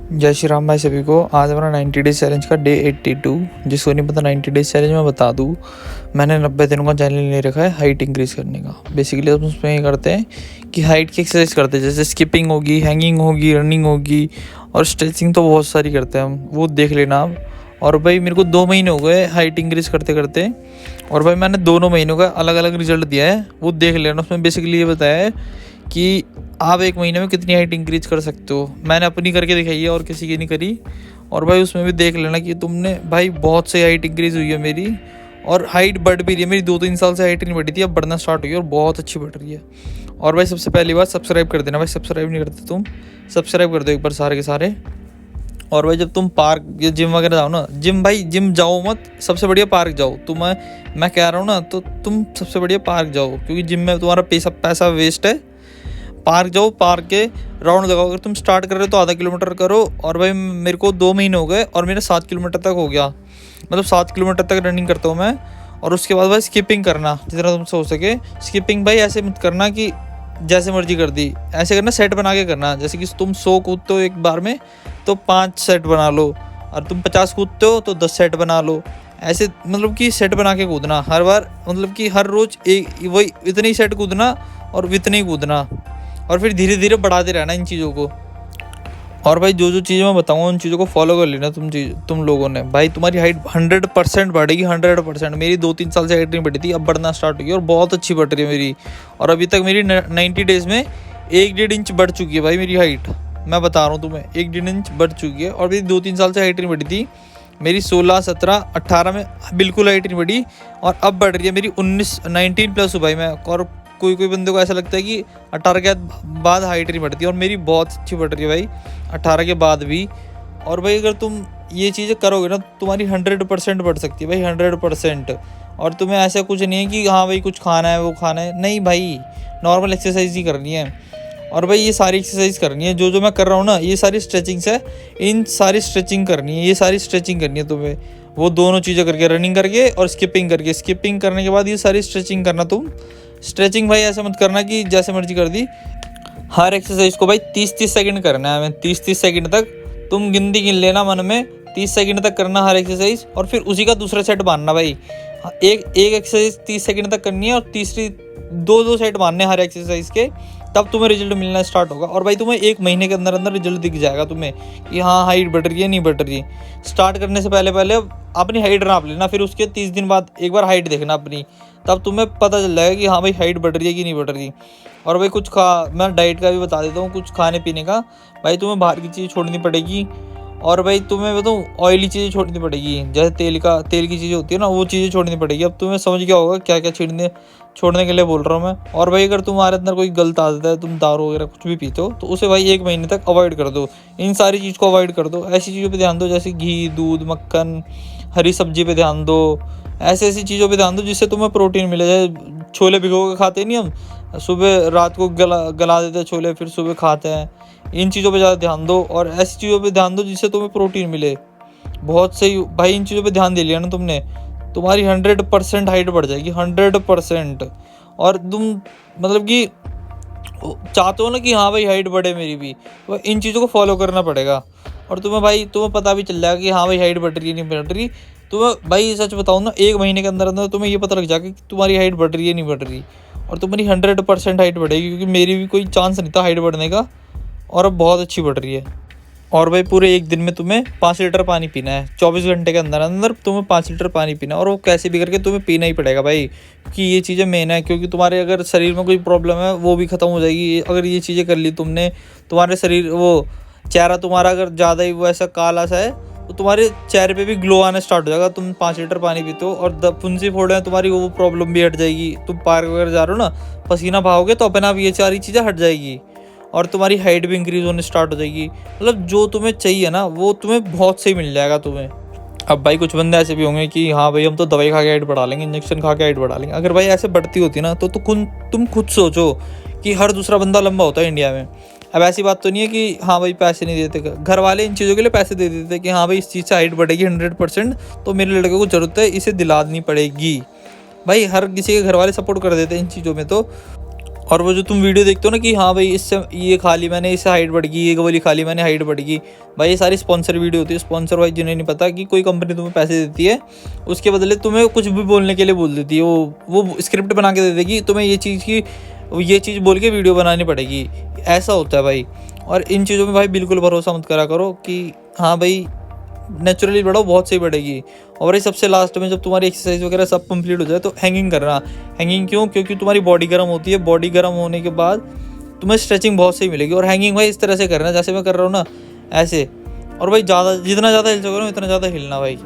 जय श्री राम भाई सभी को। आज हमारा 90 डेज चैलेंज का डे 82। जिसको नहीं पता 90 डेज चैलेंज मैं बता दूँ, मैंने 90 दिनों का चैलेंज ले रखा है हाइट इंक्रीज करने का। बेसिकली हम उसमें ये करते हैं कि हाइट की एक्सरसाइज करते हैं, जैसे स्किपिंग होगी, हैंगिंग होगी, रनिंग होगी और स्ट्रेचिंग तो बहुत सारी करते हैं हम, वो देख लेना आप। और भाई मेरे को 2 महीने हो गए हाइट इंक्रीज करते करते, और भाई मैंने दोनों महीनों का अलग अलग रिजल्ट दिया है, वो देख लेना। उसमें बेसिकली ये बताया है कि आप 1 महीने में कितनी हाइट इंक्रीज कर सकते हो। मैंने अपनी करके दिखाई है और किसी की नहीं करी। और भाई उसमें भी देख लेना कि तुमने भाई बहुत सही हाइट इंक्रीज हुई है मेरी, और हाइट बढ़ भी रही है मेरी। 2-3 साल से हाइट नहीं बढ़ी थी, अब बढ़ना स्टार्ट हुई है और बहुत अच्छी बढ़ रही है। और भाई सबसे पहली बात सब्सक्राइब कर देना। भाई सब्सक्राइब नहीं करते तुम, सब्सक्राइब कर दो एक बार सारे के सारे। और भाई जब तुम पार्क या जिम वगैरह जाओ ना, जिम जाओ मत, सबसे बढ़िया पार्क जाओ। मैं कह रहा हूँ ना, तो तुम सबसे बढ़िया पार्क जाओ, क्योंकि जिम में तुम्हारा पैसा वेस्ट है। पार्क जाओ, पार्क के राउंड लगाओ। अगर तुम स्टार्ट कर रहे हो तो आधा किलोमीटर करो। और भाई मेरे को 2 महीने हो गए और मेरा 7 किलोमीटर तक हो गया, मतलब 7 किलोमीटर तक रनिंग करता हूँ मैं। और उसके बाद भाई स्किपिंग करना जितना तुम सोच सके। स्किपिंग भाई ऐसे मत करना कि जैसे मर्जी कर दी, ऐसे करना सेट बना के करना। जैसे कि तुम 100 कूदते हो एक बार में तो 5 सेट बना लो, और तुम 50 कूदते हो तो 10 सेट बना लो। ऐसे मतलब कि सेट बना के कूदना हर बार, मतलब कि हर रोज़ एक वही इतने ही सेट कूदना और इतने ही कूदना, और फिर धीरे धीरे बढ़ाते रहना इन चीज़ों को। और भाई जो चीज़ें मैं बताऊँगा उन चीज़ों को फॉलो कर लेना तुम लोगों ने। भाई तुम्हारी हाइट 100% बढ़ेगी, 100%। मेरी 2-3 साल से हाइट नहीं बढ़ी थी, अब बढ़ना स्टार्ट हुई है और बहुत अच्छी बढ़ रही है मेरी। और अभी तक मेरी 90 डेज़ में 1-1.5 इंच बढ़ चुकी है भाई मेरी हाइट। मैं बता रहा हूँ तुम्हें, 1-1.5 इंच बढ़ चुकी है। और मेरी 2-3 साल से हाइट नहीं बढ़ी थी मेरी। 16, 17, 18 में बिल्कुल हाइट नहीं बढ़ी, और अब बढ़ रही है मेरी 19 प्लस हूँ भाई मैं। और कोई बंदे को ऐसा लगता है कि 18 के बाद हाइट नहीं बढ़ती, और मेरी बहुत अच्छी बढ़ रही है भाई 18 के बाद भी। और भाई अगर तुम ये चीज़ें करोगे ना, तुम्हारी 100% बढ़ सकती है भाई, 100%। और तुम्हें ऐसा कुछ नहीं है कि हाँ भाई कुछ खाना है वो खाना है, नहीं भाई, नॉर्मल एक्सरसाइज ही करनी है। और भाई ये सारी एक्सरसाइज करनी है जो मैं कर रहा हूँ ना, ये सारी स्ट्रेचिंग्स है, इन सारी स्ट्रेचिंग करनी है, ये सारी स्ट्रेचिंग करनी है तुम्हें। वो दोनों चीज़ें करके, रनिंग करके और स्किपिंग करके, स्किपिंग करने के बाद ये सारी स्ट्रेचिंग करना तुम। स्ट्रेचिंग भाई ऐसा मत करना कि जैसे मर्जी कर दी। हर एक्सरसाइज को भाई 30-30 सेकंड करना है हमें, 30-30 सेकंड तक तुम गिनती गिन लेना मन में। 30 सेकंड तक करना हर एक्सरसाइज, और फिर उसी का दूसरा सेट मारना भाई। एक एक्सरसाइज 30 सेकंड तक करनी है, और तीसरी 2-2 सेट मारने हर एक्सरसाइज के, तब तुम्हें रिजल्ट मिलना स्टार्ट होगा। और भाई तुम्हें 1 महीने के अंदर अंदर रिजल्ट दिख जाएगा तुम्हें कि हाँ हाइट बढ़ रही है नहीं बढ़ रही। स्टार्ट करने से पहले अपनी हाइट नाप लेना, फिर उसके 30 दिन बाद एक बार हाइट देखना अपनी, तब तुम्हें पता चल जाएगा कि हाँ भाई हाइट बढ़ रही है कि नहीं बढ़ रही। और भाई मैं डाइट का भी बता देता हूँ, कुछ खाने पीने का। भाई तुम्हें बाहर की चीज़ छोड़नी पड़ेगी, और भाई तुम्हें बताऊँ ऑयली चीज़ें छोड़नी पड़ेगी, जैसे तेल की चीज़ें होती है ना, वो चीज़ें छोड़नी पड़ेगी। अब तुम्हें समझ गया होगा क्या क्या छोड़ने के लिए बोल रहा हूँ मैं। और भाई अगर तुम्हारे अंदर कोई गलत आदत है, तुम दारू वगैरह कुछ भी पीते हो, तो उसे भाई 1 महीने तक अवॉइड कर दो। इन सारी चीज़ को अवॉइड कर दो, ऐसी चीज़ों पे ध्यान दो जैसे घी, दूध, मक्खन, हरी सब्जी पे ध्यान दो। ऐसी चीज़ों पे ध्यान दो जिससे तुम्हें प्रोटीन मिले। जैसे छोले भिगो के खाते नहीं हम, सुबह रात को गला देते हैं छोले, फिर सुबह खाते हैं। इन चीज़ों पे ज़्यादा ध्यान दो, और ऐसी चीज़ों पे ध्यान दो जिससे तुम्हें प्रोटीन मिले। बहुत सही भाई, इन चीज़ों पे ध्यान दे लिया ना तुमने, तुम्हारी 100% हाइट बढ़ जाएगी, 100%। और तुम मतलब कि चाहते हो ना कि हाँ भाई हाइट बढ़े मेरी भी, तो इन चीज़ों को फॉलो करना पड़ेगा। और तुम्हें पता भी चल जाएगा कि हाँ भाई हाइट बढ़ रही है नहीं बढ़ रही। तुम्हें भाई सच बताऊँ ना, 1 महीने के अंदर अंदर तुम्हें ये पता लग जाएगा कि तुम्हारी हाइट बढ़ रही है नहीं बढ़ रही, और तुम्हारी 100% हाइट बढ़ेगी, क्योंकि मेरी भी कोई चांस नहीं था हाइट बढ़ने का, और अब बहुत अच्छी बढ़ रही है। और भाई पूरे एक दिन में तुम्हें 5 लीटर पानी पीना है, 24 घंटे के अंदर अंदर तुम्हें 5 लीटर पानी पीना है, और वो कैसे भी करके तुम्हें पीना ही पड़ेगा भाई, क्योंकि ये चीज़ें मेन है। क्योंकि तुम्हारे अगर शरीर में कोई प्रॉब्लम है वो भी ख़त्म हो जाएगी अगर ये चीज़ें कर ली तुमने। तुम्हारे शरीर वो चेहरा तुम्हारा अगर ज़्यादा ही वो ऐसा काला सा है, तो तुम्हारे चेहरे पे भी ग्लो आना स्टार्ट हो जाएगा। तुम 5 लीटर पानी पीते हो, और फुंसी फोड़े हैं तुम्हारी, वो प्रॉब्लम भी हट जाएगी। तुम पार्क वगैरह जा रहे हो ना, पसीना बहाओगे तो अपने आप ये सारी चीज़ें हट जाएगी, और तुम्हारी हाइट भी इंक्रीज़ होने स्टार्ट हो जाएगी। मतलब जो तुम्हें चाहिए ना वो तुम्हें बहुत सही मिल जाएगा तुम्हें। अब भाई कुछ बंदे ऐसे भी होंगे कि हाँ भाई हम तो दवाई खा के हाइट बढ़ा लेंगे, इंजेक्शन खा के हाइट बढ़ा लेंगे। अगर भाई ऐसे बढ़ती होती ना, तो तुम खुद सोचो कि हर दूसरा बंदा लंबा होता है इंडिया में। अब ऐसी बात तो नहीं है कि हाँ भाई पैसे नहीं देते, घर वाले इन चीज़ों के लिए पैसे दे देते कि हाँ भाई इस चीज़ से हाइट बढ़ेगी 100%, तो मेरे लड़के को ज़रूरत है, इसे दिला देनी पड़ेगी। भाई हर किसी के घर वाले सपोर्ट कर देते हैं इन चीज़ों में। तो और वो जो तुम वीडियो देखते हो ना कि हाँ भाई इससे ये खा ली मैंने, इससे हाइट बढ़ गई, ये गोली खा ली मैंने, हाइट बढ़ गई, भाई ये सारी स्पॉन्सर वीडियो होती है। स्पॉन्सर भाई जिन्हें नहीं पता कि कोई कंपनी तुम्हें पैसे देती है, उसके बदले तुम्हें कुछ भी बोलने के लिए बोल देती है, वो स्क्रिप्ट बना के दे देगी तुम्हें, ये चीज़ बोल के वीडियो बनानी पड़ेगी। ऐसा होता है भाई। और इन चीज़ों में भाई बिल्कुल भरोसा मत करा करो कि हाँ भाई नेचुरली बढ़ाओ, बहुत सही बढ़ेगी। और ये सबसे लास्ट में जब तुम्हारी एक्सरसाइज वगैरह सब कंप्लीट हो जाए तो हैंगिंग करना। हैंगिंग क्यों? क्योंकि तुम्हारी बॉडी गर्म होती है, बॉडी गर्म होने के बाद तुम्हें स्ट्रेचिंग बहुत सही मिलेगी। और हैंगिंग भाई इस तरह से करना जैसे मैं कर रहा हूँ ना, ऐसे। और भाई ज़्यादा जितना ज़्यादा हिल सको ना उतना ज़्यादा हिलना भाई।